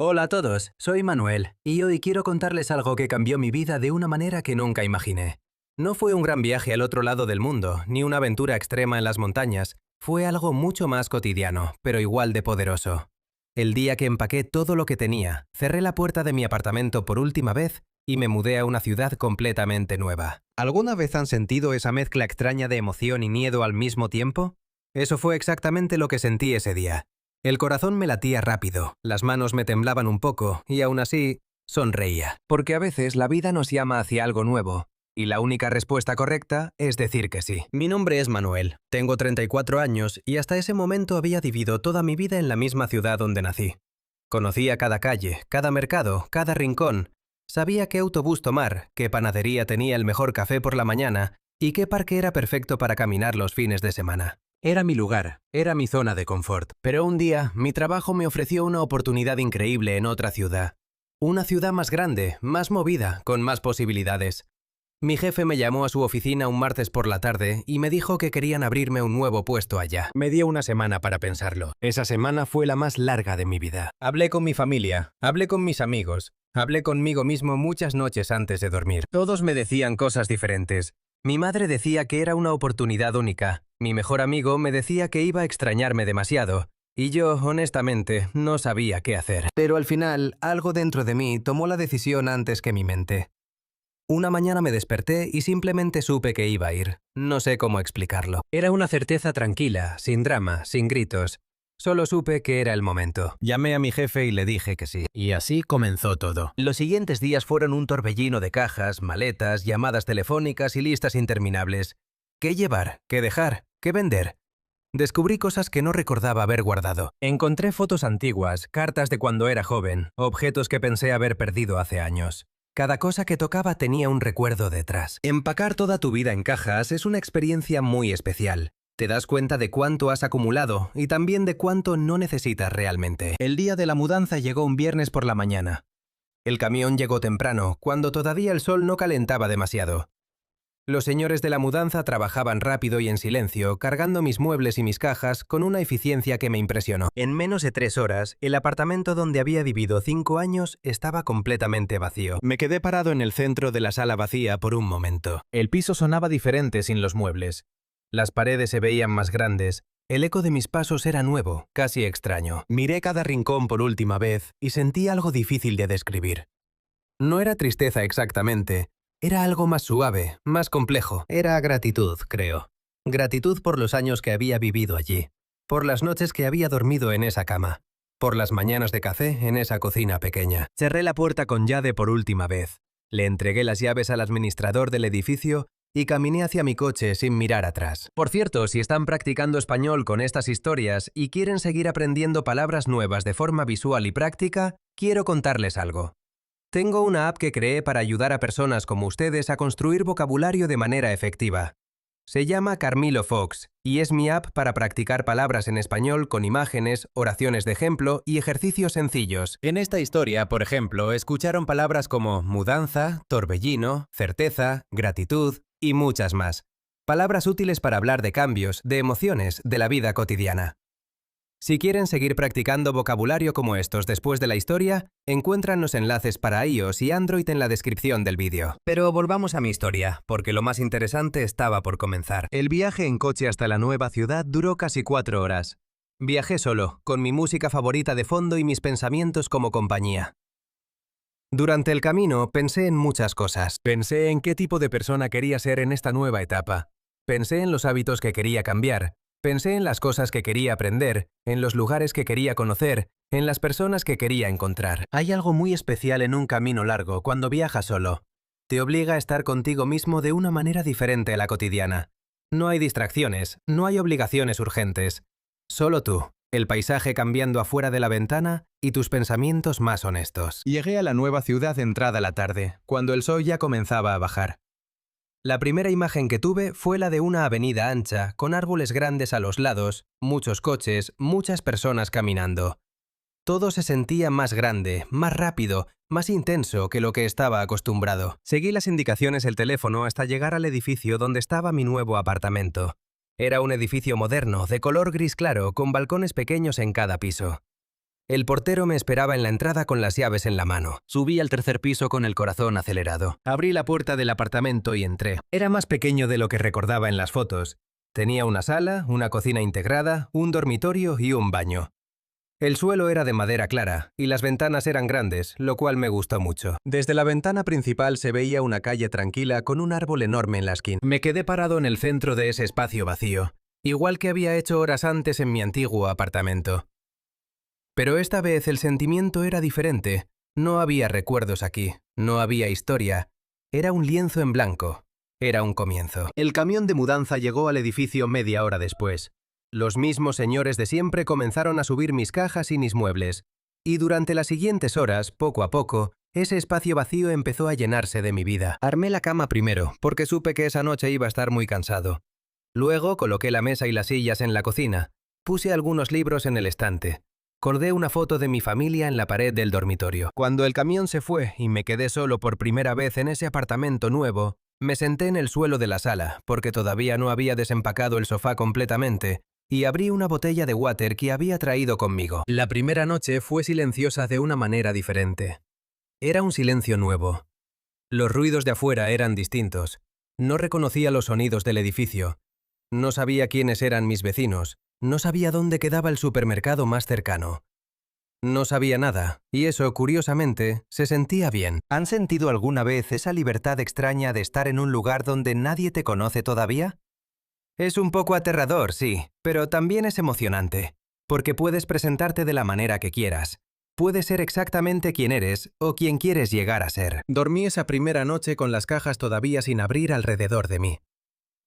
Hola a todos, soy Manuel, y hoy quiero contarles algo que cambió mi vida de una manera que nunca imaginé. No fue un gran viaje al otro lado del mundo, ni una aventura extrema en las montañas, fue algo mucho más cotidiano, pero igual de poderoso. El día que empaqué todo lo que tenía, cerré la puerta de mi apartamento por última vez y me mudé a una ciudad completamente nueva. ¿Alguna vez han sentido esa mezcla extraña de emoción y miedo al mismo tiempo? Eso fue exactamente lo que sentí ese día. El corazón me latía rápido, las manos me temblaban un poco y aún así sonreía. Porque a veces la vida nos llama hacia algo nuevo y la única respuesta correcta es decir que sí. Mi nombre es Manuel, tengo 34 años y hasta ese momento había vivido toda mi vida en la misma ciudad donde nací. Conocía cada calle, cada mercado, cada rincón. Sabía qué autobús tomar, qué panadería tenía el mejor café por la mañana y qué parque era perfecto para caminar los fines de semana. Era mi lugar, era mi zona de confort. Pero un día, mi trabajo me ofreció una oportunidad increíble en otra ciudad. Una ciudad más grande, más movida, con más posibilidades. Mi jefe me llamó a su oficina un martes por la tarde y me dijo que querían abrirme un nuevo puesto allá. Me dio una semana para pensarlo. Esa semana fue la más larga de mi vida. Hablé con mi familia, hablé con mis amigos, hablé conmigo mismo muchas noches antes de dormir. Todos me decían cosas diferentes. Mi madre decía que era una oportunidad única. Mi mejor amigo me decía que iba a extrañarme demasiado. Y yo, honestamente, no sabía qué hacer. Pero al final, algo dentro de mí tomó la decisión antes que mi mente. Una mañana me desperté y simplemente supe que iba a ir. No sé cómo explicarlo. Era una certeza tranquila, sin drama, sin gritos. Solo supe que era el momento. Llamé a mi jefe y le dije que sí. Y así comenzó todo. Los siguientes días fueron un torbellino de cajas, maletas, llamadas telefónicas y listas interminables. ¿Qué llevar? ¿Qué dejar? ¿Qué vender? Descubrí cosas que no recordaba haber guardado. Encontré fotos antiguas, cartas de cuando era joven, objetos que pensé haber perdido hace años. Cada cosa que tocaba tenía un recuerdo detrás. Empacar toda tu vida en cajas es una experiencia muy especial. Te das cuenta de cuánto has acumulado y también de cuánto no necesitas realmente. El día de la mudanza llegó un viernes por la mañana. El camión llegó temprano, cuando todavía el sol no calentaba demasiado. Los señores de la mudanza trabajaban rápido y en silencio, cargando mis muebles y mis cajas con una eficiencia que me impresionó. En menos de 3 horas, el apartamento donde había vivido 5 años estaba completamente vacío. Me quedé parado en el centro de la sala vacía por un momento. El piso sonaba diferente sin los muebles. Las paredes se veían más grandes. El eco de mis pasos era nuevo, casi extraño. Miré cada rincón por última vez y sentí algo difícil de describir. No era tristeza exactamente. Era algo más suave, más complejo. Era gratitud, creo. Gratitud por los años que había vivido allí. Por las noches que había dormido en esa cama. Por las mañanas de café en esa cocina pequeña. Cerré la puerta con llave por última vez. Le entregué las llaves al administrador del edificio y caminé hacia mi coche sin mirar atrás. Por cierto, si están practicando español con estas historias y quieren seguir aprendiendo palabras nuevas de forma visual y práctica, quiero contarles algo. Tengo una app que creé para ayudar a personas como ustedes a construir vocabulario de manera efectiva. Se llama Carmilo Fox y es mi app para practicar palabras en español con imágenes, oraciones de ejemplo y ejercicios sencillos. En esta historia, por ejemplo, escucharon palabras como mudanza, torbellino, certeza, gratitud y muchas más. Palabras útiles para hablar de cambios, de emociones, de la vida cotidiana. Si quieren seguir practicando vocabulario como estos después de la historia, encuentran los enlaces para iOS y Android en la descripción del vídeo. Pero volvamos a mi historia, porque lo más interesante estaba por comenzar. El viaje en coche hasta la nueva ciudad duró casi 4 horas. Viajé solo, con mi música favorita de fondo y mis pensamientos como compañía. Durante el camino pensé en muchas cosas. Pensé en qué tipo de persona quería ser en esta nueva etapa. Pensé en los hábitos que quería cambiar. Pensé en las cosas que quería aprender, en los lugares que quería conocer, en las personas que quería encontrar. Hay algo muy especial en un camino largo cuando viajas solo. Te obliga a estar contigo mismo de una manera diferente a la cotidiana. No hay distracciones, no hay obligaciones urgentes. Solo tú, el paisaje cambiando afuera de la ventana y tus pensamientos más honestos. Llegué a la nueva ciudad entrada la tarde, cuando el sol ya comenzaba a bajar. La primera imagen que tuve fue la de una avenida ancha, con árboles grandes a los lados, muchos coches, muchas personas caminando. Todo se sentía más grande, más rápido, más intenso que lo que estaba acostumbrado. Seguí las indicaciones del teléfono hasta llegar al edificio donde estaba mi nuevo apartamento. Era un edificio moderno, de color gris claro, con balcones pequeños en cada piso. El portero me esperaba en la entrada con las llaves en la mano. Subí al tercer piso con el corazón acelerado. Abrí la puerta del apartamento y entré. Era más pequeño de lo que recordaba en las fotos. Tenía una sala, una cocina integrada, un dormitorio y un baño. El suelo era de madera clara y las ventanas eran grandes, lo cual me gustó mucho. Desde la ventana principal se veía una calle tranquila con un árbol enorme en la esquina. Me quedé parado en el centro de ese espacio vacío, igual que había hecho horas antes en mi antiguo apartamento. Pero esta vez el sentimiento era diferente. No había recuerdos aquí, no había historia. Era un lienzo en blanco. Era un comienzo. El camión de mudanza llegó al edificio media hora después. Los mismos señores de siempre comenzaron a subir mis cajas y mis muebles. Y durante las siguientes horas, poco a poco, ese espacio vacío empezó a llenarse de mi vida. Armé la cama primero, porque supe que esa noche iba a estar muy cansado. Luego coloqué la mesa y las sillas en la cocina. Puse algunos libros en el estante. Colgué una foto de mi familia en la pared del dormitorio. Cuando el camión se fue y me quedé solo por primera vez en ese apartamento nuevo, me senté en el suelo de la sala, porque todavía no había desempacado el sofá completamente, y abrí una botella de water que había traído conmigo. La primera noche fue silenciosa de una manera diferente. Era un silencio nuevo. Los ruidos de afuera eran distintos. No reconocía los sonidos del edificio. No sabía quiénes eran mis vecinos. No sabía dónde quedaba el supermercado más cercano. No sabía nada, y eso, curiosamente, se sentía bien. ¿Han sentido alguna vez esa libertad extraña de estar en un lugar donde nadie te conoce todavía? Es un poco aterrador, sí, pero también es emocionante, porque puedes presentarte de la manera que quieras. Puedes ser exactamente quien eres o quien quieres llegar a ser. Dormí esa primera noche con las cajas todavía sin abrir alrededor de mí.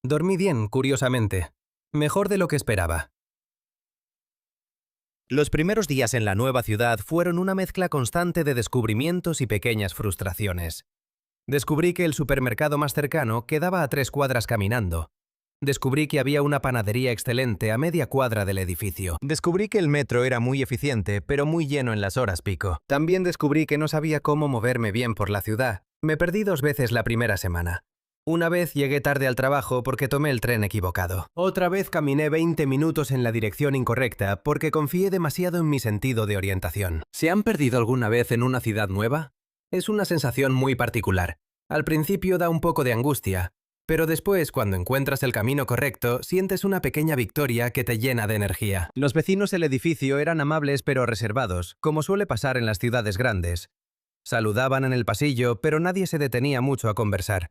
Dormí bien, curiosamente. Mejor de lo que esperaba. Los primeros días en la nueva ciudad fueron una mezcla constante de descubrimientos y pequeñas frustraciones. Descubrí que el supermercado más cercano quedaba a 3 cuadras caminando. Descubrí que había una panadería excelente a media cuadra del edificio. Descubrí que el metro era muy eficiente, pero muy lleno en las horas pico. También descubrí que no sabía cómo moverme bien por la ciudad. Me perdí 2 veces la primera semana. Una vez llegué tarde al trabajo porque tomé el tren equivocado. Otra vez caminé 20 minutos en la dirección incorrecta porque confié demasiado en mi sentido de orientación. ¿Se han perdido alguna vez en una ciudad nueva? Es una sensación muy particular. Al principio da un poco de angustia, pero después, cuando encuentras el camino correcto, sientes una pequeña victoria que te llena de energía. Los vecinos del edificio eran amables pero reservados, como suele pasar en las ciudades grandes. Saludaban en el pasillo, pero nadie se detenía mucho a conversar.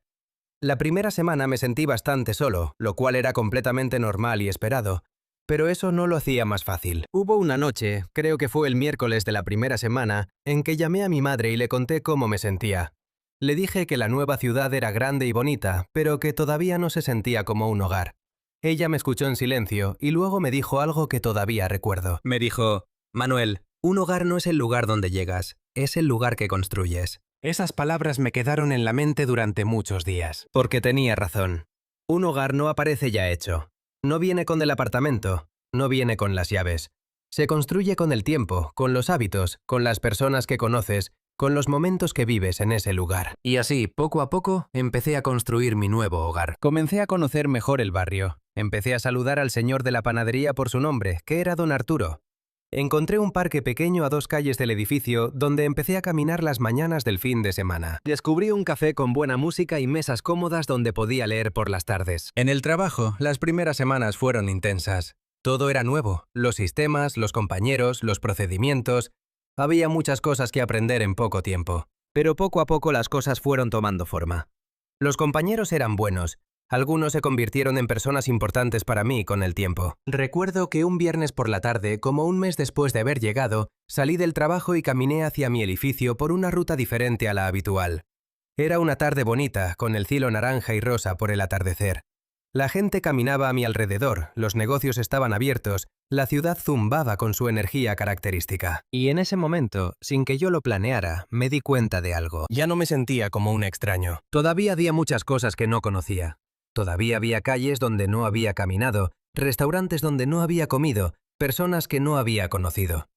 La primera semana me sentí bastante solo, lo cual era completamente normal y esperado, pero eso no lo hacía más fácil. Hubo una noche, creo que fue el miércoles de la primera semana, en que llamé a mi madre y le conté cómo me sentía. Le dije que la nueva ciudad era grande y bonita, pero que todavía no se sentía como un hogar. Ella me escuchó en silencio y luego me dijo algo que todavía recuerdo. Me dijo, Manuel, un hogar no es el lugar donde llegas, es el lugar que construyes. Esas palabras me quedaron en la mente durante muchos días. Porque tenía razón. Un hogar no aparece ya hecho. No viene con el apartamento, no viene con las llaves. Se construye con el tiempo, con los hábitos, con las personas que conoces, con los momentos que vives en ese lugar. Y así, poco a poco, empecé a construir mi nuevo hogar. Comencé a conocer mejor el barrio. Empecé a saludar al señor de la panadería por su nombre, que era don Arturo. Encontré un parque pequeño a 2 calles del edificio donde empecé a caminar las mañanas del fin de semana. Descubrí un café con buena música y mesas cómodas donde podía leer por las tardes. En el trabajo, las primeras semanas fueron intensas. Todo era nuevo, los sistemas, los compañeros, los procedimientos. Había muchas cosas que aprender en poco tiempo. Pero poco a poco las cosas fueron tomando forma. Los compañeros eran buenos. Algunos se convirtieron en personas importantes para mí con el tiempo. Recuerdo que un viernes por la tarde, como un mes después de haber llegado, salí del trabajo y caminé hacia mi edificio por una ruta diferente a la habitual. Era una tarde bonita, con el cielo naranja y rosa por el atardecer. La gente caminaba a mi alrededor, los negocios estaban abiertos, la ciudad zumbaba con su energía característica. Y en ese momento, sin que yo lo planeara, me di cuenta de algo. Ya no me sentía como un extraño. Todavía había muchas cosas que no conocía. Todavía había calles donde no había caminado, restaurantes donde no había comido, personas que no había conocido.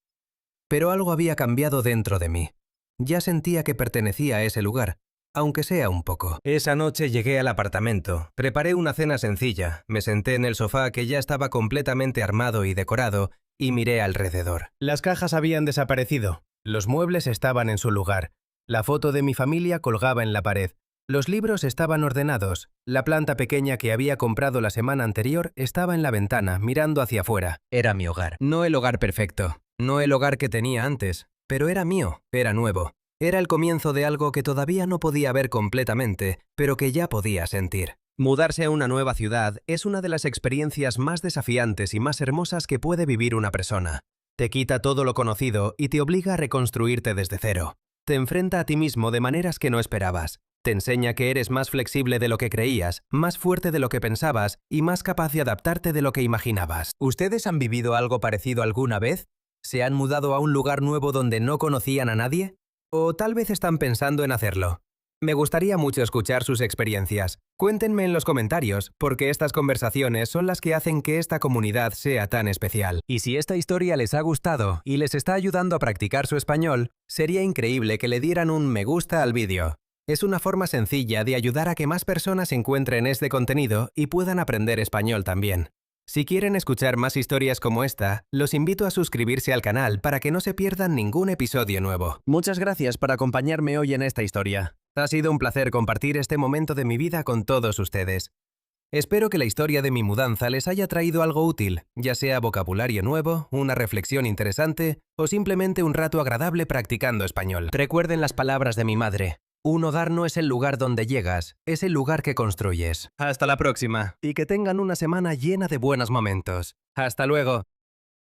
Pero algo había cambiado dentro de mí. Ya sentía que pertenecía a ese lugar, aunque sea un poco. Esa noche llegué al apartamento, preparé una cena sencilla, me senté en el sofá que ya estaba completamente armado y decorado, y miré alrededor. Las cajas habían desaparecido. Los muebles estaban en su lugar. La foto de mi familia colgaba en la pared. Los libros estaban ordenados. La planta pequeña que había comprado la semana anterior estaba en la ventana, mirando hacia afuera. Era mi hogar. No el hogar perfecto, no el hogar que tenía antes, pero era mío, era nuevo. Era el comienzo de algo que todavía no podía ver completamente, pero que ya podía sentir. Mudarse a una nueva ciudad es una de las experiencias más desafiantes y más hermosas que puede vivir una persona. Te quita todo lo conocido y te obliga a reconstruirte desde cero. Te enfrenta a ti mismo de maneras que no esperabas. Te enseña que eres más flexible de lo que creías, más fuerte de lo que pensabas y más capaz de adaptarte de lo que imaginabas. ¿Ustedes han vivido algo parecido alguna vez? ¿Se han mudado a un lugar nuevo donde no conocían a nadie? ¿O tal vez están pensando en hacerlo? Me gustaría mucho escuchar sus experiencias. Cuéntenme en los comentarios, porque estas conversaciones son las que hacen que esta comunidad sea tan especial. Y si esta historia les ha gustado y les está ayudando a practicar su español, sería increíble que le dieran un me gusta al vídeo. Es una forma sencilla de ayudar a que más personas encuentren este contenido y puedan aprender español también. Si quieren escuchar más historias como esta, los invito a suscribirse al canal para que no se pierdan ningún episodio nuevo. Muchas gracias por acompañarme hoy en esta historia. Ha sido un placer compartir este momento de mi vida con todos ustedes. Espero que la historia de mi mudanza les haya traído algo útil, ya sea vocabulario nuevo, una reflexión interesante o simplemente un rato agradable practicando español. Recuerden las palabras de mi madre. Un hogar no es el lugar donde llegas, es el lugar que construyes. Hasta la próxima, y que tengan una semana llena de buenos momentos. ¡Hasta luego!